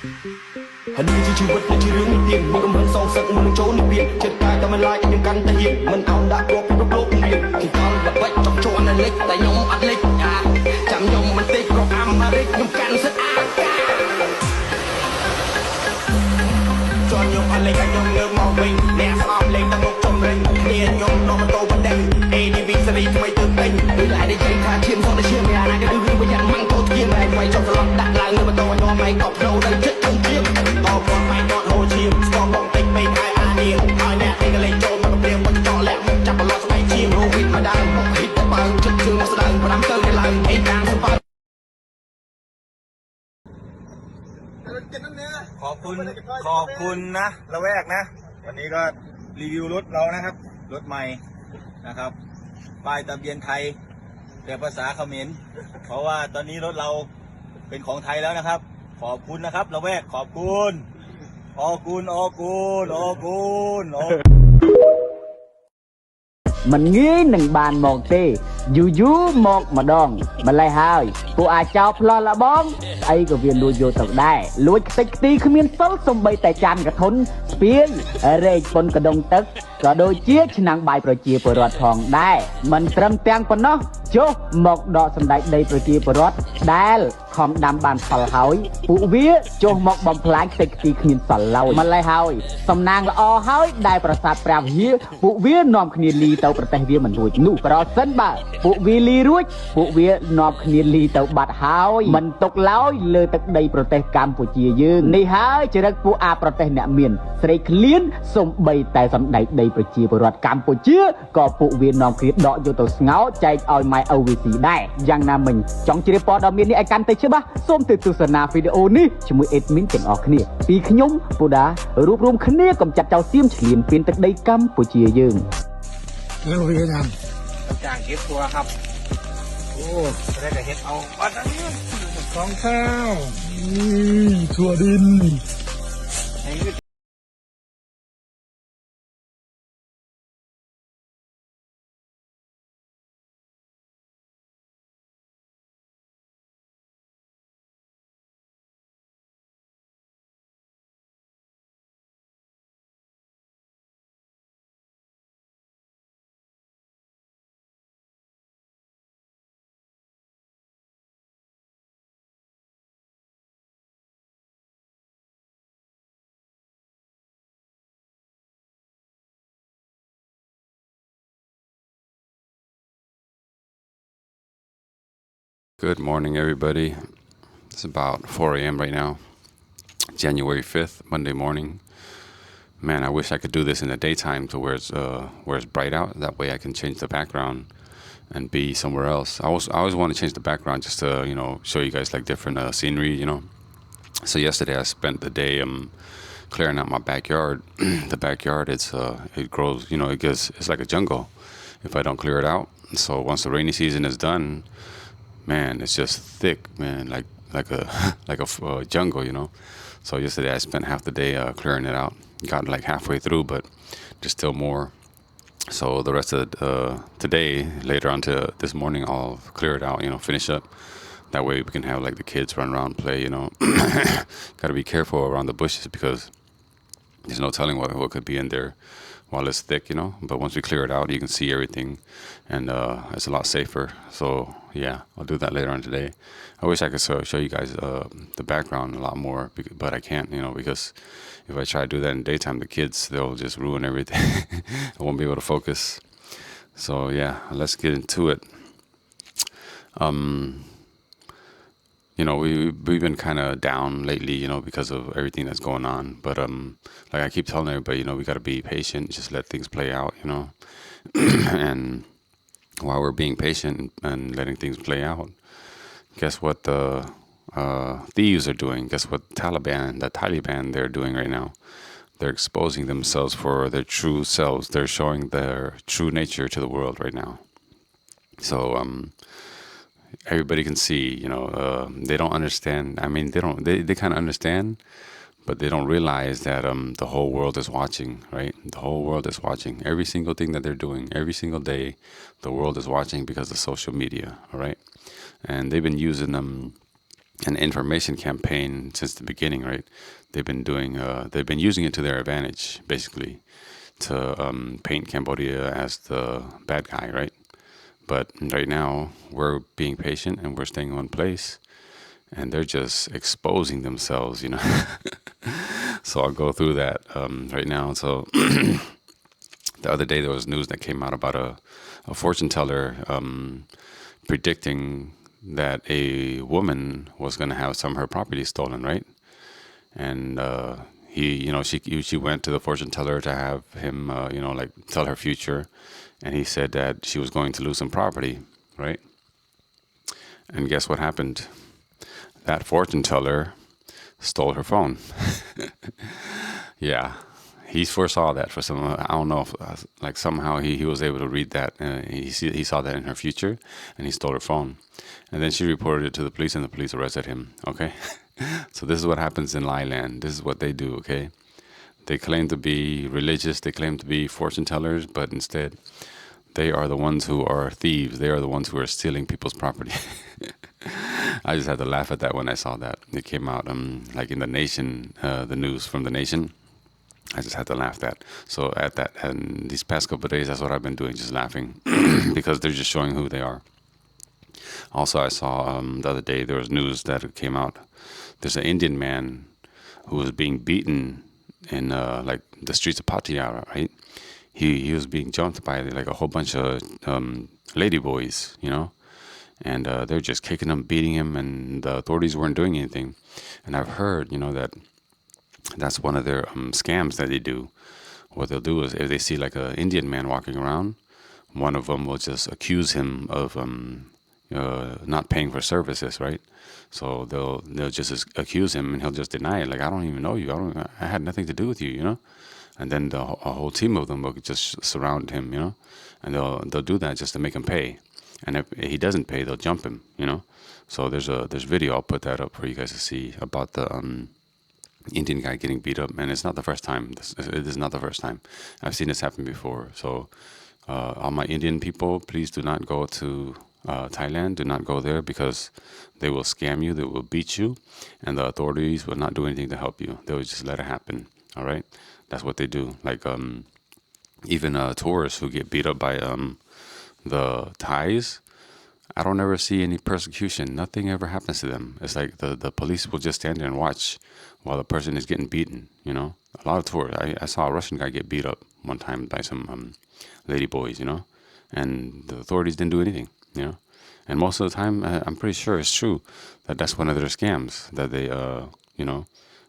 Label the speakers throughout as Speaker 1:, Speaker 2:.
Speaker 1: Hình như chỉ vật là chỉ hướng tiền mình cầm hơn song sắt mình trốn đi biển chết cài ta mình lại những căn ta hiện mình ao đã có cái đốt biển thì con vật vách trong chỗ anh lịch tại nhóm anh lịch chạm nhóm mình tích có Americ nhóm căn rất cho nhóm anh lịch anh nhóm nước màu mình nè sao lên ta ngốc trong rình tiền nhóm nó mà tô vấn đề ADV sẽ đi mày tự tình gửi lại để chạy thả chiêm sau để chiêm nhà này cái đứa bây giờ mang tốt kia mày quay trong salon đạn lại người mà tôi nhóm mày cọp đâu đang chết trong chiêm to con mày ngọn hồ chiêm con bóng tích mình hai anh đi hỏi nè đây cái lấy trộn mà cầm tiền quanh cho lẹ chặt vào lọt mày chiêm rô vịt mà đang bọc hít tới bao chất thương mà sẽ đợi và đám tơ cái lời ấy đang sắp vào
Speaker 2: ขอบคุณนะละแวกนะวันนี้ก็รีวิวรถเรานะครับรถใหม่นะครับป้ายทะเบียนไทยแต่ภาษาเขมรเพราะว่าตอนนี้รถเราเป็นของไทยแล้วนะครับขอบคุณนะครับละแวกขอบคุณ
Speaker 3: มันงี้หนึ่งบานมองเตยูมองมาดองมันไล่หายผู้อาเจ้าพลอละบ้องไอ้ก็เวียนดูโยตกได้ลุยติกตีขมิ้นซลสมใบแต่จานกระทนเปียนเรยปนกระดงตึกก็โดยเจี๊ยชนังใบประเจียปรอดทองได้มันเตรียมแตงปนเนาะโจหมกดอกสำได้ได้ประเจียปรอดได้ของดำบานพลหายผู้เวียโจหมกบอมพลายติกตีขมิ้นสลเล่ามันไล่หายสำนางละอหายได้ประสาทแปรเฮียผู้เวียนอมขณีลีเตาประเทศเวียมันรวยนู่ปรอสันบ่าผู้เวียลีรวยผู้เวียนอมขณีลีเตาบัดหายมันตกเล้าเลยตักได้ประเทศกัมพูชียืนในหายจะรักผู้อาประเทศเนเมียนใส่เคลียนสมใบแต่สำได้ได้ประเจียปรอดกัมพูชีก็ผู้เวียนอมขณีดอกอยู่ตัวเงาใจเอาไม้เอาวิสีได้ยังนามิงจ้องจีรปอดอมีนี่ไอกันเตใช่ปะส้มติดตุสนาวิดีโอนี้ช่วยเอ็ดมินเต็งออกเนี่ยปีขยมปูดารวบรวมคะแนนกำจัดเจ้าเสียมเฉลียนเป็นตักได้กัมพูชียืน
Speaker 4: แล้วเราเป็นยัง
Speaker 2: จ้างเก็บตัวครับโอ้ได้แต่เฮ็ดเอาปัดอันนี้
Speaker 4: ของข้าวถั่วดิน
Speaker 5: Good morning, everybody. It's about 4 a.m. right now, January 5th, Monday morning. Man, I wish I could do this in the daytime to where it's bright out. That way I can change the background and be somewhere else. I always want to change the background just to, show you guys like different scenery, So yesterday I spent the day clearing out my backyard. The backyard, it grows, it's like a jungle if I don't clear it out. So once the rainy season is done, man, it's just thick, man, like a jungle, So yesterday I spent half the day clearing it out. Got like halfway through, but there's still more. So the rest of today, later on to this morning, I'll clear it out, finish up. That way we can have like the kids run around and play, Got to be careful around the bushes because there's no telling what could be in there while it's thick, But once we clear it out, you can see everything, and it's a lot safer. So yeah, I'll do that later on today. I wish I could show you guys the background a lot more, but I can't, because if I try to do that in daytime, the kids, they'll just ruin everything. I won't be able to focus. So yeah, let's get into it. We've been kind of down lately, because of everything that's going on. But like I keep telling everybody, we got to be patient, just let things play out, And while we're being patient and letting things play out, guess what the thieves are doing? Guess what the Taliban, they're doing right now? They're exposing themselves for their true selves. They're showing their true nature to the world right now. So everybody can see, they don't understand. I mean, they kind of understand, but they don't realize that the whole world is watching, right? The whole world is watching. Every single thing that they're doing, every single day, the world is watching because of social media, all right? And they've been using an information campaign since the beginning, right? They've been using it to their advantage, basically, to paint Cambodia as the bad guy, right? But right now, we're being patient and we're staying in one place, and they're just exposing themselves, So I'll go through that right now. So the other day, there was news that came out about a fortune teller predicting that a woman was going to have some of her property stolen, right? And she went to the fortune teller to have him, like tell her future, and he said that she was going to lose some property, right? And guess what happened? That fortune teller stole her phone. Yeah, he foresaw that for some. I don't know if like somehow he was able to read that. He saw that in her future, and he stole her phone. And then she reported it to the police, and the police arrested him. Okay, so this is what happens in Lieland. This is what they do. Okay, they claim to be religious. They claim to be fortune tellers, but instead, they are the ones who are thieves. They are the ones who are stealing people's property. I just had to laugh at that when I saw that. It came out like in the Nation, the news from the Nation. I just had to laugh at that. So at that, and these past couple of days, that's what I've been doing, just laughing, because they're just showing who they are. Also, I saw the other day there was news that came out. There's an Indian man who was being beaten in like the streets of Pattaya, right? He was being jumped by like a whole bunch of lady boys, and they're just kicking him, beating him, and the authorities weren't doing anything. And I've heard, that that's one of their scams that they do. What they'll do is if they see like an Indian man walking around, one of them will just accuse him of not paying for services, right? So they'll just accuse him, and he'll just deny it. Like, I don't even know you. I had nothing to do with you, And then a whole team of them will just surround him, and they'll do that just to make him pay. And if he doesn't pay, they'll jump him, So there's video. I'll put that up for you guys to see about the Indian guy getting beat up, and it's not the first time. It is not the first time. I've seen this happen before. So all my Indian people, please do not go to Thailand. Do not go there, because they will scam you. They will beat you, and the authorities will not do anything to help you. They will just let it happen. All right, that's what they do. Like even tourists who get beat up by the Thais, I don't ever see any persecution. Nothing ever happens to them. It's like the police will just stand there and watch while the person is getting beaten, A lot of tourists. I saw a Russian guy get beat up one time by some lady boys, and the authorities didn't do anything, And most of the time, I'm pretty sure it's true that that's one of their scams that they,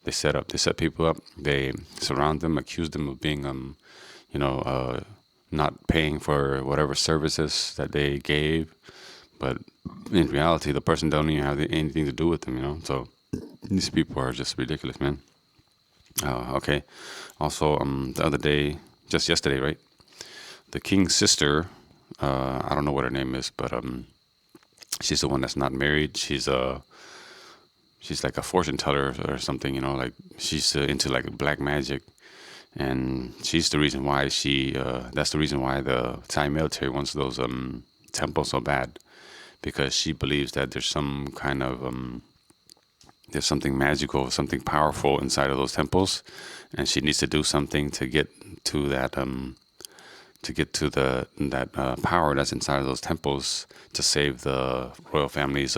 Speaker 5: they set up. They set people up. They surround them, accuse them of being, not paying for whatever services that they gave. But in reality, the person don't even have anything to do with them, So these people are just ridiculous, man. Okay. Also, the other day, just yesterday, right? The king's sister, I don't know what her name is, but she's the one that's not married. She's like a fortune teller or something, Like she's into like black magic. And she's the reason why that's the reason why the Thai military wants those temples so bad, because she believes that there's some kind of there's something magical, something powerful inside of those temples, and she needs to do something to get to that power that's inside of those temples to save the royal family's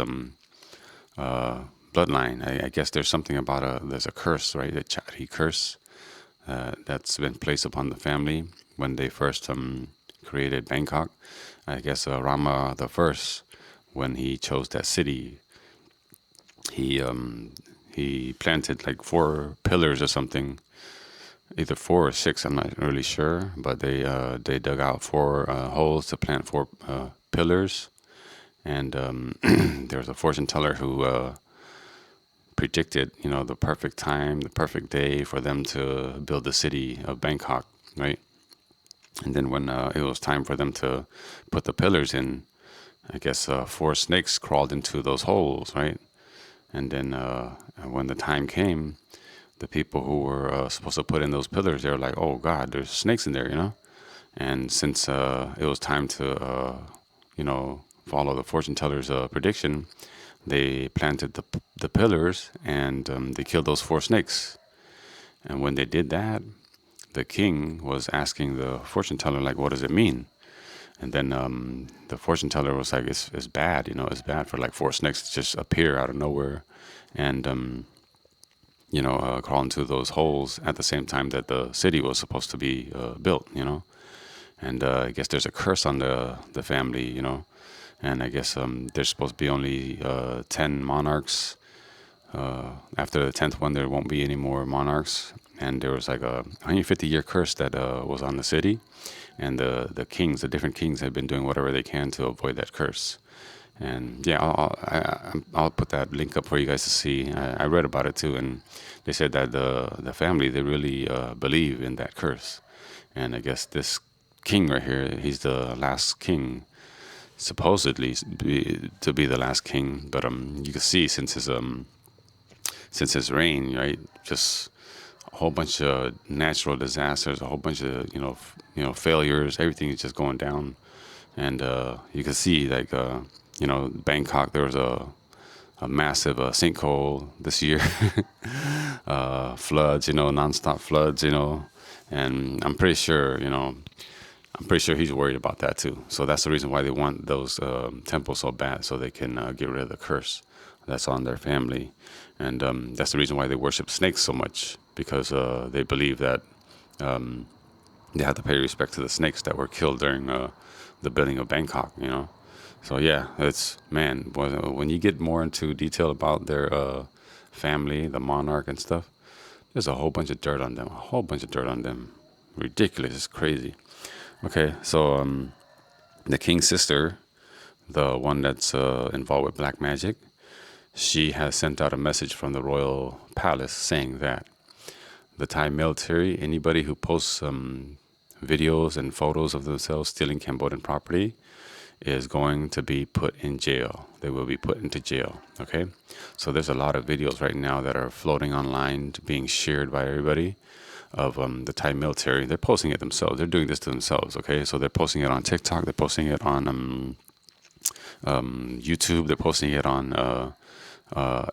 Speaker 5: bloodline. I guess there's something about there's a curse, right? A Chari curse that's been placed upon the family when they first created Bangkok. I guess Rama the First, when he chose that city, he planted like 4 pillars or something, either 4 or 6. I'm not really sure, but they dug out 4 holes to plant 4 pillars, and there was a fortune teller who predicted, the perfect time, the perfect day for them to build the city of Bangkok, right? And then when it was time for them to put the pillars in, I guess 4 snakes crawled into those holes, right? And then when the time came, the people who were supposed to put in those pillars, they were like, "Oh God, there's snakes in there," And since it was time to, follow the fortune teller's prediction, they planted the pillars, and they killed those 4 snakes. And when they did that, the king was asking the fortune teller, like, what does it mean? And then the fortune teller was like, it's bad, it's bad for like 4 snakes to just appear out of nowhere and, crawl into those holes at the same time that the city was supposed to be built. And I guess there's a curse on the family. And I guess there's supposed to be only 10 monarchs. After the 10th one, there won't be any more monarchs. And there was like a 150-year curse that was on the city. And the different kings have been doing whatever they can to avoid that curse. And yeah, I'll put that link up for you guys to see. I read about it too, and they said that the family, they really believe in that curse. And I guess this king right here, he's the last king, supposedly to be the last king. But you can see since his reign, right, just a whole bunch of natural disasters, a whole bunch of failures. Everything is just going down, and you can see like Bangkok. There was a massive sinkhole this year, floods, nonstop floods, and I'm pretty sure he's worried about that too. So that's the reason why they want those temples so bad, so they can get rid of the curse that's on their family. And that's the reason why they worship snakes so much, because they believe that they have to pay respect to the snakes that were killed during the building of Bangkok, So yeah, when you get more into detail about their family, the monarch and stuff, there's a whole bunch of dirt on them. Ridiculous, it's crazy. Okay, so the king's sister, the one that's involved with black magic, she has sent out a message from the royal palace saying that the Thai military, anybody who posts videos and photos of themselves stealing Cambodian property, is going to be put in jail. They will be put into jail, okay? So there's a lot of videos right now that are floating online, being shared by everybody, of the Thai military. They're posting it themselves. They're doing this to themselves, okay? So they're posting it on TikTok. They're posting it on YouTube. They're posting it on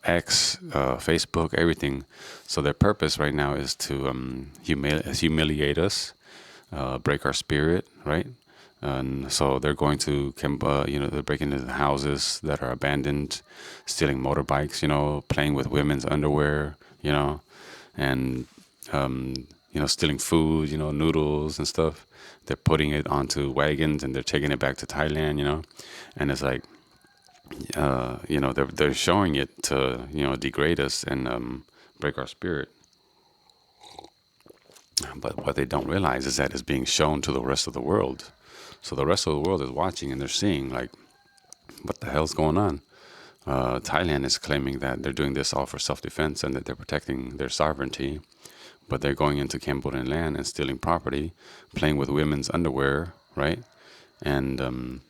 Speaker 5: X, Facebook, everything. So their purpose right now is to humiliate us, break our spirit, right? And so they're going to, they're breaking into the houses that are abandoned, stealing motorbikes, playing with women's underwear, and, stealing food, noodles and stuff. They're putting it onto wagons and they're taking it back to Thailand, and it's like, they're showing it to, degrade us and break our spirit. But what they don't realize is that it's being shown to the rest of the world. So the rest of the world is watching and they're seeing, like, what the hell's going on? Thailand is claiming that they're doing this all for self-defense and that they're protecting their sovereignty. But they're going into Cambodian land and stealing property, playing with women's underwear, right? And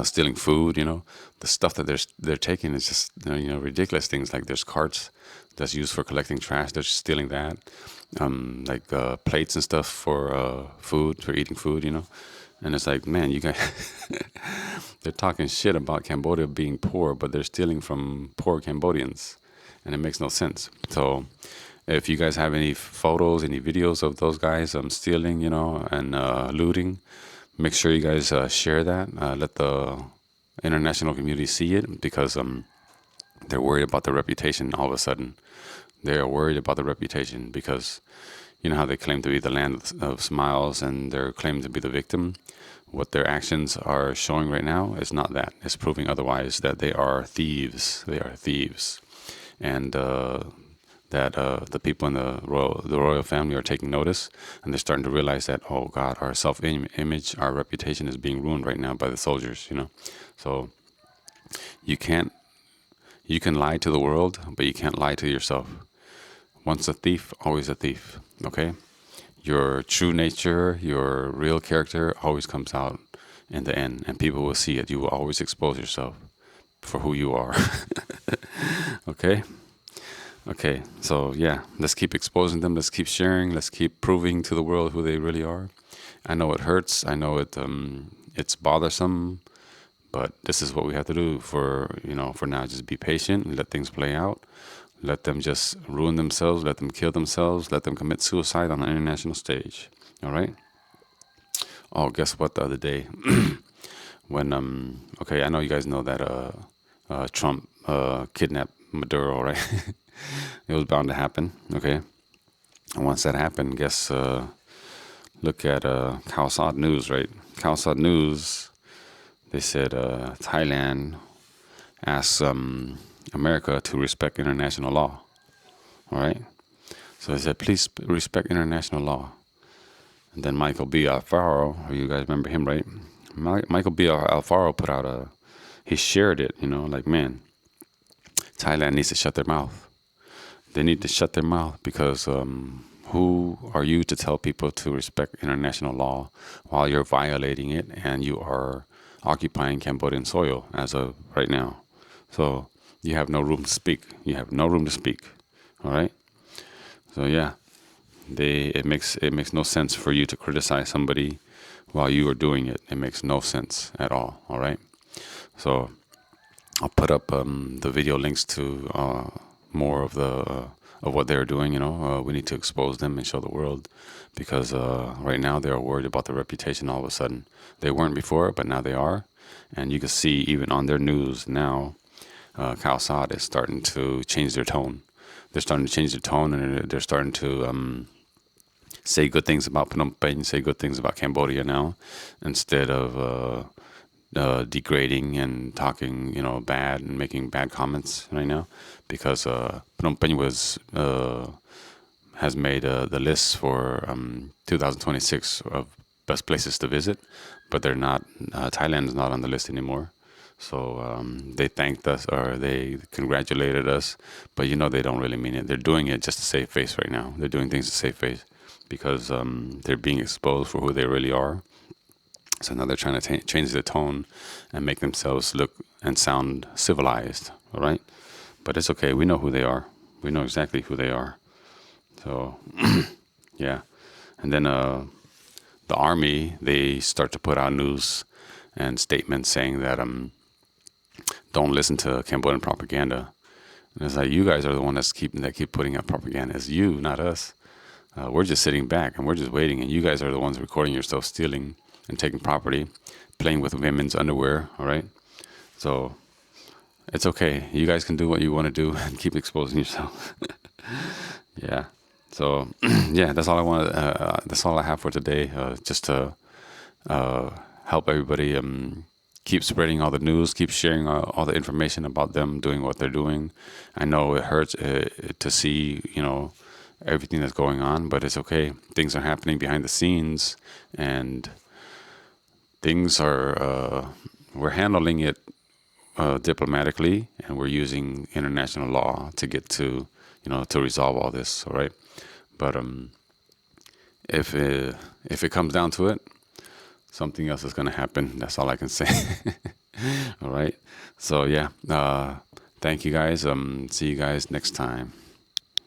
Speaker 5: stealing food, the stuff that they're taking is just, ridiculous things. Like there's carts that's used for collecting trash. They're stealing that. Like plates and stuff for food, for eating food, And it's like, man, you guys, they're talking shit about Cambodia being poor, but they're stealing from poor Cambodians. And it makes no sense. So if you guys have any photos, any videos of those guys stealing, and looting, make sure you guys share that. Let the international community see it, because they're worried about their reputation all of a sudden. They are worried about the reputation because, how they claim to be the land of smiles and they're claiming to be the victim. What their actions are showing right now is not that. It's proving otherwise, that they are thieves. They are thieves. And that the people in the royal family are taking notice, and they're starting to realize that, oh God, our self-image, our reputation is being ruined right now by the soldiers, So you can lie to the world, but you can't lie to yourself. Once a thief, always a thief, okay? Your true nature, your real character always comes out in the end, and people will see it. You will always expose yourself for who you are, okay? Okay, so yeah, let's keep exposing them. Let's keep sharing. Let's keep proving to the world who they really are. I know it hurts. I know it's bothersome, But this is what we have to do for now. Just be patient and let things play out. Let them just ruin themselves. Let them kill themselves. Let them commit suicide on an international stage. All right. Oh, guess what? The other day, when okay, I know you guys know that Trump kidnapped Maduro, right? It was bound to happen. Okay. And once that happened, guess look at Khao News, right? Khao News. They said Thailand asks America to respect international law. All right. So they said, please respect international law. And then Michael B. Alfaro, you guys remember him, right? Michael B. Alfaro put out he shared it, like, man, Thailand needs to shut their mouth. They need to shut their mouth because who are you to tell people to respect international law while you're violating it and you are occupying Cambodian soil as of right now? So you have no room to speak. You have no room to speak. All right. So yeah, it makes no sense for you to criticize somebody while you are doing it. It makes no sense at all. All right. So I'll put up the video links to more of of what they're doing. We need to expose them and show the world because right now they are worried about their reputation. All of a sudden, they weren't before, but now they are, and you can see even on their news now. Khao Sad is starting to change their tone. They're starting to change their tone, and they're starting to say good things about Phnom Penh, say good things about Cambodia now, instead of degrading and talking, bad and making bad comments right now. Because Phnom Penh has made the list for 2026 of best places to visit, but they're not. Thailand is not on the list anymore. So they thanked us or they congratulated us, but they don't really mean it. They're doing it just to save face right now. They're doing things to save face because they're being exposed for who they really are. So now they're trying to change the tone and make themselves look and sound civilized, all right? But it's okay. We know who they are. We know exactly who they are. So, yeah. And then the army, they start to put out news and statements saying that don't listen to Cambodian propaganda. And it's like, you guys are the one that keep putting out propaganda. It's you, not us. We're just sitting back and we're just waiting. And you guys are the ones recording yourself stealing and taking property, playing with women's underwear, all right? So it's okay. You guys can do what you want to do and keep exposing yourself. Yeah. So, yeah, that's all I want. That's all I have for today. Just to help everybody keep spreading all the news, keep sharing all the information about them doing what they're doing. I know it hurts to see, everything that's going on, but it's okay. Things are happening behind the scenes, and things are, we're handling it diplomatically, and we're using international law to get to, to resolve all this, all right? But if it comes down to it, something else is going to happen. That's all I can say. All right. So yeah, thank you guys. See you guys next time.